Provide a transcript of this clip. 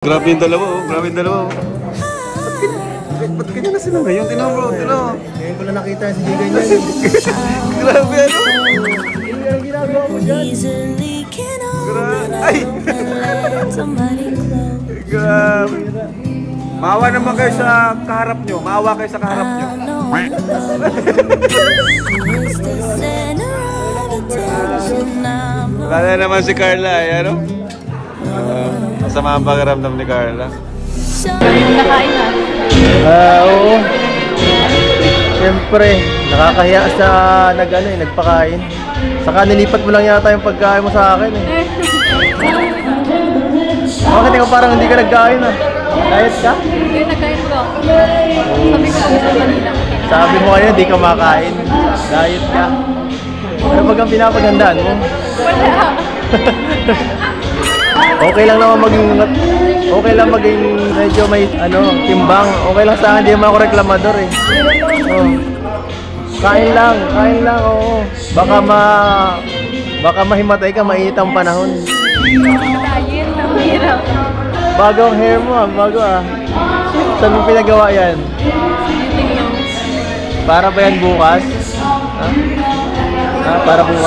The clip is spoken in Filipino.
Grabe yung dalawa, oh. Grabe yung dalawa, oh. Ba't ganyan na sila ngayon? Tinan mo, tinan mo. Ngayon ko lang nakita si Jay ganyan. Grabe, ano? Ang ginagawa mo dyan. Grabe. Ay! Grabe. Maawa naman kayo sa kaharap nyo. Maawa kayo sa kaharap nyo. Wala na naman si Carla, eh, ano? Masama ang pakiramdam ni Carla. Nakain na. Oo. Siyempre, nakakahiya sa nagpakain. Saka nilipat mo lang yata yung pagkain mo sa akin eh. Bakit ikaw parang hindi ka nagkain ah? Diet ka? Hindi, nagkain bro. Sabi ko lang sa kanina. Sabi mo ngayon, hindi ka makain. Diet ka. Ano pag ang pinapagandaan mo? Wala. Okay lang naman maging medyo may timbang. Okay lang sa akin, hindi naman ako reklamador eh. Oh. Kain lang, oo. Baka mahimatay ka, mainit ang panahon. Diet, ang hirap. Bago ang hair mo, bago ah. Saan mo pinagawa yan? Beauty glow. Para ba yan bukas? Ha? Para bukas?